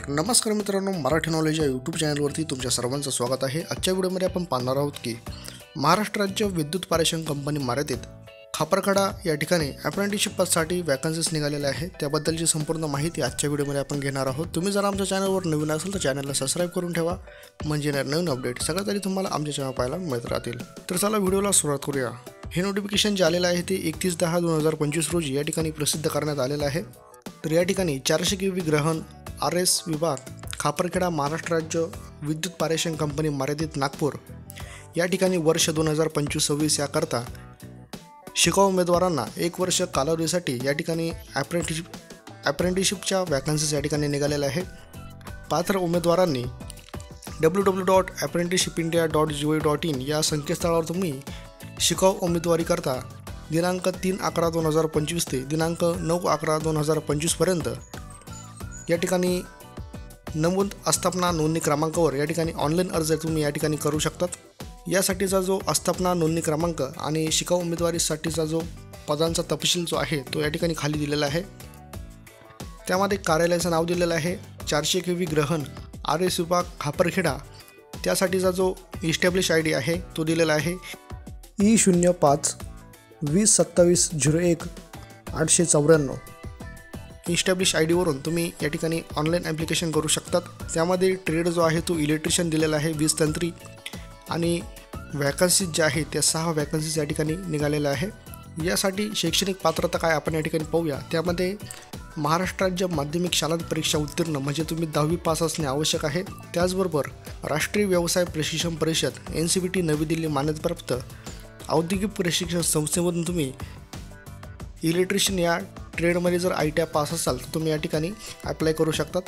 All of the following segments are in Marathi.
नमस्कार मित्रांनो, मराठी नॉलेज या यूट्यूब चॅनलवरती तुमच्या सर्वांचं स्वागत आहे। आजच्या व्हिडिओमध्ये आपण पाहणार आहोत की महाराष्ट्र राज्य विद्युत पारेषण कंपनी मर्यादित खापरखेडा या ठिकाणी अप्रेंटिसशिपसाठी वॅकन्सीज निघालेल्या आहेत। त्याबद्दलची संपूर्ण माहिती आजच्या व्हिडिओमध्ये आपण घेणार आहोत। तुम्ही जर आमच्या चॅनलवर नवीन असाल तर चॅनलला सबस्क्राईब करून ठेवा, म्हणजे नवीन अपडेट सगळ्यात आधी तुम्हाला आमच्या चॅनल पाहायला मिळत राहतील। तर चला व्हिडिओला सुरुवात करूया। हे नोटिफिकेशन जे आलेलं आहे ते 31/10/2025 रोजी या ठिकाणी प्रसिद्ध करण्यात आलेलं आहे। तर या ठिकाणी 400 kV ग्रहण RS विभाग खापरखेडा महाराष्ट्र राज्य विद्युत पारेषण कंपनी मर्यादित नागपूर या ठिकाणी वर्ष 2025-26 याकरता शिकाऊ उमेदवारांना 1 वर्ष कालावधीसाठी या ठिकाणी अप्रेंटिसशिपच्या वॅकन्सीज या ठिकाणी निघालेल्या आहे। पात्र उमेदवारांनी www.apprenticeshipindia.gov.in या संकेतस्थळावर तुम्ही शिकाऊ उमेदवारीकरता दिनांक 3/11/2025 ते दिनांक 9/11/2025 पर्यंत या ठिकाणी नमूद आस्थापना नोंदणी क्रमांकावर या ठिकाणी ऑनलाईन अर्ज तुम्ही या ठिकाणी करू शकतात। यासाठीचा जो आस्थापना नोंदणी क्रमांक आणि शिकाऊ उमेदवारीसाठीचा जो पदांचा तपशील जो आहे तो या ठिकाणी खाली दिलेला आहे। त्यामध्ये कार्यालयाचं नाव दिलेलं आहे 400 kV ग्रहण RS विभाग खापरखेडा। त्यासाठीचा जो इस्टॅब्लिश ID आहे तो दिलेला आहे E05-2027-01-894। इस्टॅब्लिश ID वरून तुम्ही या ठिकाणी ऑनलाईन ॲप्लिकेशन करू शकतात। त्यामध्ये ट्रेड जो आहे तो इलेक्ट्रिशियन दिलेला आहे 20 तंत्री आणि वॅकन्सीज ज्या आहेत त्या 6 वॅकन्सीज या ठिकाणी निघालेल्या आहे। यासाठी शैक्षणिक पात्रता काय आपण या ठिकाणी पाहूया। त्यामध्ये महाराष्ट्र राज्य माध्यमिक शालांत परीक्षा उत्तीर्ण म्हणजे तुम्ही 10वी पास असणे आवश्यक आहे। त्याचबरोबर राष्ट्रीय व्यवसाय प्रशिक्षण परिषद NCVT नवी दिल्ली मान्यताप्राप्त औद्योगिक प्रशिक्षण संस्थेमधून तुम्ही इलेक्ट्रिशियन या ट्रेडमध्ये जर ITI पास असाल तर तुम्ही या ठिकाणी अप्लाय करू शकतात।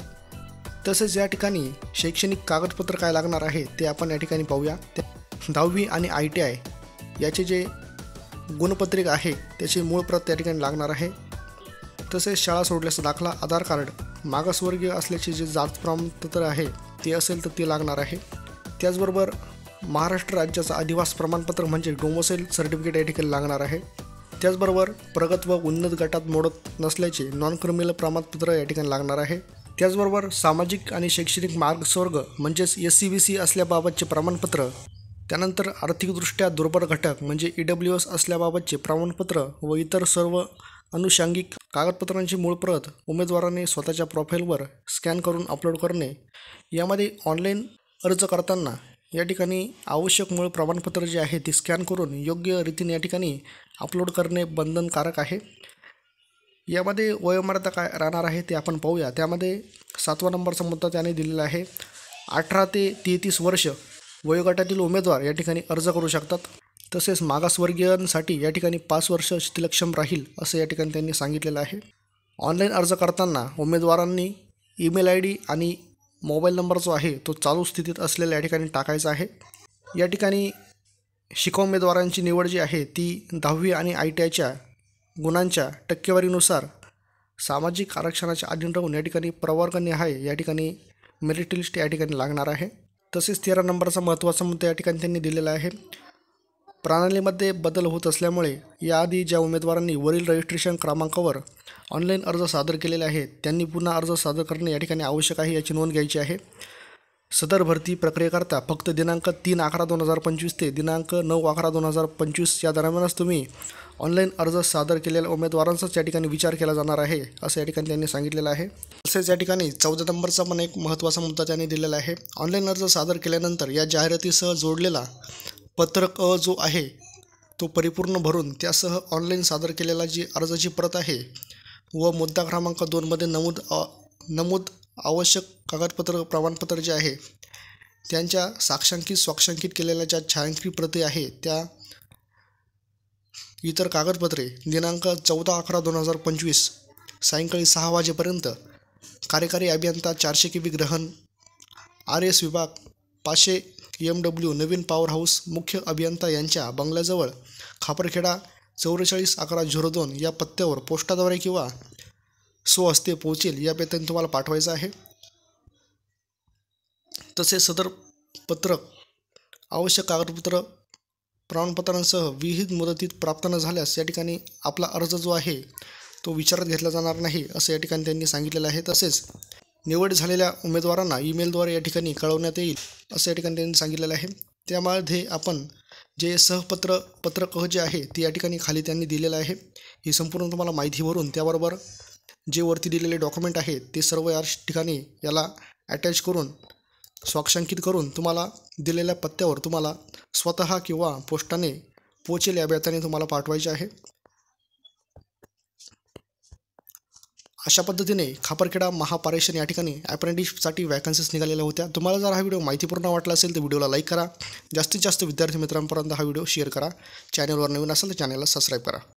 तसेच या ठिकाणी शैक्षणिक कागदपत्र काय लागणार आहे ते आपण या ठिकाणी पाहूया। 10वी आणि ITI याचे जे गुणपत्रिका आहे त्याची मूळ प्रत या ठिकाणी लागणार आहे। तसेच शाळा सोडल्याचा दाखला, आधार कार्ड, मागासवर्गीय असल्याचे जे जात प्रमाणपत्र आहे ते असेल तर ते लागणार आहे। त्याचबरोबर महाराष्ट्र राज्याचा अधिवास प्रमाणपत्र म्हणजे डोमोसाईल सर्टिफिकेट या ठिकाणी लागणार आहे। त्याचबरोबर प्रगत व उन्नत गटात मोडत नसल्याचे नॉन क्रिमिनल प्रमाणपत्र या ठिकाणी लागणार आहे। त्याचबरोबर सामाजिक आणि शैक्षणिक मागासवर्ग म्हणजेच SC-BC असल्याबाबतचे प्रमाणपत्र, त्यानंतर आर्थिकदृष्ट्या दुर्बल घटक म्हणजे EWS असल्याबाबतचे प्रमाणपत्र व इतर सर्व अनुषंगिक कागदपत्रांची मूळ प्रत उमेदवाराने स्वतःच्या प्रोफाईलवर स्कॅन करून अपलोड करणे। यामध्ये ऑनलाईन अर्ज करताना या ठिकाणी आवश्यक मूळ प्रमाणपत्र जे आहे ते स्कॅन करून योग्य रीतीने या ठिकाणी अपलोड करणे बंधनकारक आहे। यामध्ये वयोमर्यादा काय राहणार आहे ते आपण पाहूया। त्यामध्ये 7वा नंबरचा मुद्दा त्याने दिलेला आहे 18 ते 33 वर्ष वयोगटातील उमेदवार या ठिकाणी अर्ज करू शकतात। तसेच मागासवर्गीयांसाठी या ठिकाणी 5 वर्ष शिथिलक्षम राहील असं या ठिकाणी त्यांनी सांगितलेलं आहे। ऑनलाईन अर्ज करताना उमेदवारांनी ईमेल ID आणि मोबाईल नंबर जो आहे तो चालू स्थितीत असलेल्या या ठिकाणी टाकायचा आहे। या ठिकाणी शिकाऊ उमेदवारांची निवड जी आहे ती 10वी आणि ITIच्या गुणांच्या टक्केवारीनुसार सामाजिक आरक्षणाच्या अधीन राहून या ठिकाणी प्रवर्गनिहाय या ठिकाणी मेरिट लिस्ट या ठिकाणी लागणार आहे। तसेच 13 नंबरचा महत्त्वाचा मुद्दा या ठिकाणी त्यांनी दिलेला आहे प्रणालीमध्ये बदल होत असल्यामुळे याआधी ज्या उमेदवारांनी वरील रजिस्ट्रेशन क्रमांकावर ऑनलाईन अर्ज सादर केलेले आहेत त्यांनी पुन्हा अर्ज सादर करणे या ठिकाणी आवश्यक आहे, याची नोंद घ्यायची आहे। सदर भरती प्रक्रियेकरता फक्त दिनांक 3/11/2025 ते दिनांक 9/11/2025 या दरम्यानच तुम्ही ऑनलाईन अर्ज सादर केलेल्या उमेदवारांचाच या ठिकाणी विचार केला जाणार आहे असं या ठिकाणी त्यांनी सांगितलेलं आहे। तसेच या ठिकाणी 14 नंबरचा पण एक महत्त्वाचा मुद्दा त्यांनी दिलेला आहे ऑनलाईन अर्ज सादर केल्यानंतर या जाहिरातीसह जोडलेला पत्रक जो आहे तो परिपूर्ण भरून त्यासह ऑनलाईन सादर केलेला जी अर्जाची प्रत आहे व मुद्दा क्रमांक 2 मध्ये नमूद आवश्यक कागदपत्र प्रमाणपत्र जे आहे त्यांच्या स्वाक्षांकित केलेल्या ज्या छायांकित प्रती आहे त्या इतर कागदपत्रे दिनांक 14/11/2025 सायंकाळी 6 वाजेपर्यंत कार्यकारी अभियंता 400 kV ग्रहण RS विभाग 500 MW नवीन पॉवर हाऊस मुख्य अभियंता यांच्या बंगल्याजवळ खापरखेडा 441102 या पत्त्यावर पोस्टाद्वारे किंवा स्वहस्ते पोहोचेल या पत्त्याने तुम्हाला पाठवायचं आहे। तसेच सदर पत्रक आवश्यक कागदपत्र प्रमाणपत्रांसह विहित मुदतीत प्राप्त न झाल्यास या ठिकाणी आपला अर्ज जो आहे तो विचारात घेतला जाणार नाही असं या ठिकाणी त्यांनी सांगितलेलं आहे। तसेच निवड झालेल्या उमेदवारांना ईमेलद्वारे या ठिकाणी कळवण्यात येईल असं या ठिकाणी त्यांनी सांगितलेलं आहे. त्यामध्ये आपण जे पत्रक जे आहे ते या ठिकाणी खाली त्यांनी दिलेलं आहे. ही संपूर्ण तुम्हाला माहिती भरून त्याबरोबर जे वरती दिलेले डॉक्युमेंट आहेत ते सर्व या ठिकाणी याला अटॅच करून स्वाक्षांकित करून तुम्हाला दिलेल्या पत्त्यावर तुम्हाला स्वतः किंवा पोस्टाने पोचेल या बेताने तुम्हाला पाठवायचे आहे. अशा पद्धतीने खापरखेडा महापारेषण या ठिकाणी अप्रेंटिससाठी वॅकन्सीज निघालेल्या होत्या. तुम्हाला जर हा व्हिडिओ माहितीपूर्ण वाटला असेल तर व्हिडिओला लाईक करा. जास्तीत जास्त विद्यार्थी मित्रांपर्यंत हा व्हिडिओ शेअर करा. चॅनलवर नवीन असेल तर चॅनलला सबस्क्राईब करा.